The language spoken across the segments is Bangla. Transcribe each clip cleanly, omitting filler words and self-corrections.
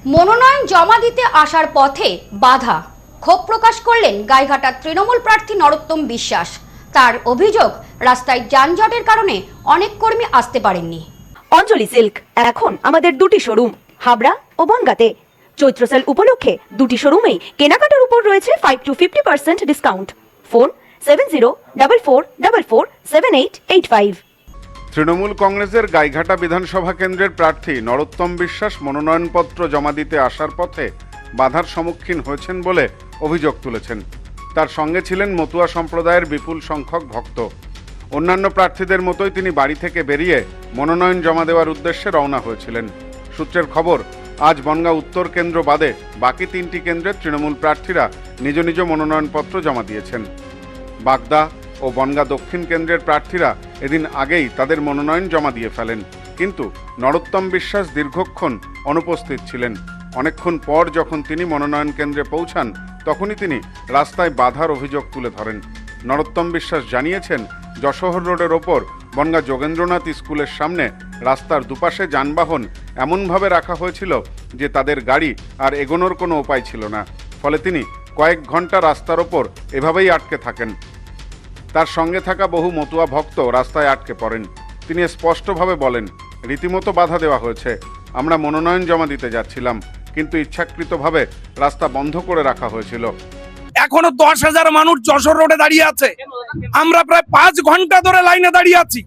মনোনয়ন জমা দিতে আসার পথে বাধা, ক্ষোভ প্রকাশ করলেন গাইঘাটার তৃণমূল প্রার্থী নরোত্তম বিশ্বাস। তার অভিযোগ, রাস্তায় যানজটের কারণে অনেক কর্মী আসতে পারেননি। অঞ্জলি সিল্ক এখন আমাদের দুটি শোরুম, হাবড়া ও বনগাঁতে। চৈত্র সেল উপলক্ষে দুটি শোরুমেই কেনাকাটার উপর রয়েছে 5 to 50% ডিসকাউন্ট। ফোন 7044447885। তৃণমূল কংগ্রেসের গাইঘাটা বিধানসভা কেন্দ্রের প্রার্থী নরোত্তম বিশ্বাস মনোনয়নপত্র জমা দিতে আসার পথে বাধার সম্মুখীন হয়েছেন বলে অভিযোগ তুলেছেন। তার সঙ্গে ছিলেন মতুয়া সম্প্রদায়ের বিপুল সংখ্যক ভক্ত। অন্যান্য প্রার্থীদের মতোই তিনি বাড়ি থেকে বেরিয়ে মনোনয়ন জমা দেওয়ার উদ্দেশ্যে রওনা হয়েছিলেন। সূত্রের খবর, আজ বনগাঁ উত্তর কেন্দ্র বাদে বাকি 3টি কেন্দ্রের তৃণমূল প্রার্থীরা নিজ নিজ মনোনয়নপত্র জমা দিয়েছেন। বাগদা ও বনগাঁ দক্ষিণ কেন্দ্রের প্রার্থীরা এদিন আগেই তাদের মনোনয়ন জমা দিয়ে ফেলেন, কিন্তু নরোত্তম বিশ্বাস দীর্ঘক্ষণ অনুপস্থিত ছিলেন। অনেকক্ষণ পর যখন তিনি মনোনয়ন কেন্দ্রে পৌঁছান, তখনই তিনি রাস্তায় বাধার অভিযোগ তুলে ধরেন। নরোত্তম বিশ্বাস জানিয়েছেন, যশোহর রোডের ওপর বনগাঁ যোগেন্দ্রনাথ স্কুলের সামনে রাস্তার দুপাশে যানবাহন এমনভাবে রাখা হয়েছিল যে তাদের গাড়ি আর এগোনোর কোনো উপায় ছিল না। ফলে তিনি কয়েক ঘন্টা রাস্তার ওপর এভাবেই আটকে থাকেন। তার সঙ্গে থাকা বহু মতুয়া ভক্ত রাস্তায় আটকে পড়েন। তিনি স্পষ্টভাবে বলেন, রীতিমতো বাধা দেওয়া হয়েছে। আমরা মনোনয়ন জমা দিতে যাচ্ছিলাম, কিন্তু ইচ্ছাকৃতভাবে রাস্তা বন্ধ করে রাখা হয়েছিল। এখনো 10,000 মানুষ যশোর রোডে দাঁড়িয়ে আছে। আমরা প্রায় 5 ঘন্টা ধরে লাইনে দাঁড়িয়ে আছি,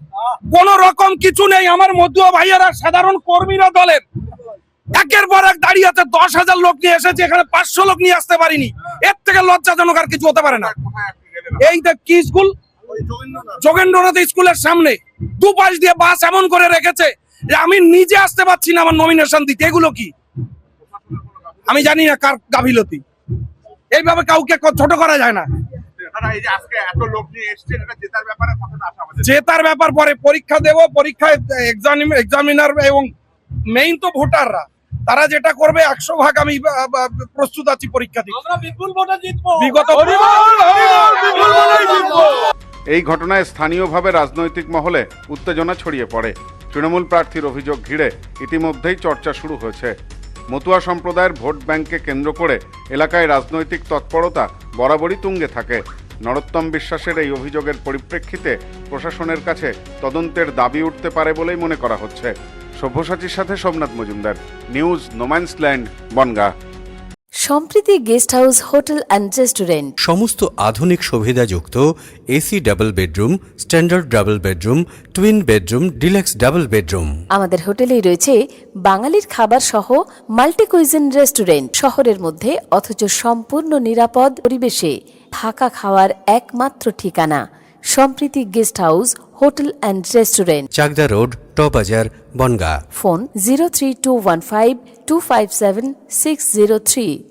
কোন রকম কিছু নেই। আমার মতুয়া ভাইয়েরা, সাধারণ কর্মীরা দলের একের পর এক দাঁড়িয়ে আছে। 10,000 লোক নিয়ে এসেছে, এখানে 500 লোক নিয়ে আসতে পারিনি। এর থেকে লজ্জাজনক আর কিছু হতে পারে না। এই কি স্কুল? যোগেন্দ্রনাথ স্কুলের সামনে দুপাশ দিয়ে বাস এমন করে রেখেছে যে আমি নিজে আসতে পারছি না আমার নমিনেশন দিতে। এগুলো কি আমি জানি না, কার গাফিলতি। এইভাবে কাউকে ছোট করা যায় না। জেতার ব্যাপার পরে, পরীক্ষা দেব, পরীক্ষায় এক্সামিনার এবং মেইন তো ভোটাররা, তারা যেটা করবে 100 ভাগ আমি প্রস্তুত আছি পরীক্ষা দিতে। এই ঘটনায় স্থানীয়ভাবে রাজনৈতিক মহলে উত্তেজনা ছড়িয়ে পড়ে। তৃণমূল প্রার্থীর অভিযোগ ঘিরে ইতিমধ্যেই চর্চা শুরু হয়েছে। মতুয়া সম্প্রদায়ের ভোট ব্যাংককে কেন্দ্র করে এলাকায় রাজনৈতিক তৎপরতা বরাবরই তুঙ্গে থাকে। নরোত্তম বিশ্বাসের এই অভিযোগের পরিপ্রেক্ষিতে প্রশাসনের কাছে তদন্তের দাবি উঠতে পারে বলেই মনে করা হচ্ছে। সভ্যসাচীর সাথে Somnath Majumdar, news no man's land, Bongaon. Sampriti guest house, hotel and restaurant. সমস্ত আধুনিক সুবিধাযুক্ত AC double bedroom, standard double bedroom, twin bedroom, deluxe double bedroom. আমাদের হোটেলেই রয়েছে বাঙালির খাবার সহ মাল্টি কুইজিন রেস্টুরেন্ট। শহরের মধ্যে অথচ সম্পূর্ণ নিরাপদ পরিবেশে থাকা খাওয়ার একমাত্র ঠিকানা Sampriti guest house, hotel and restaurant, Chakdah road, টবাজার, বনগাঁ। ফোন 03215257603।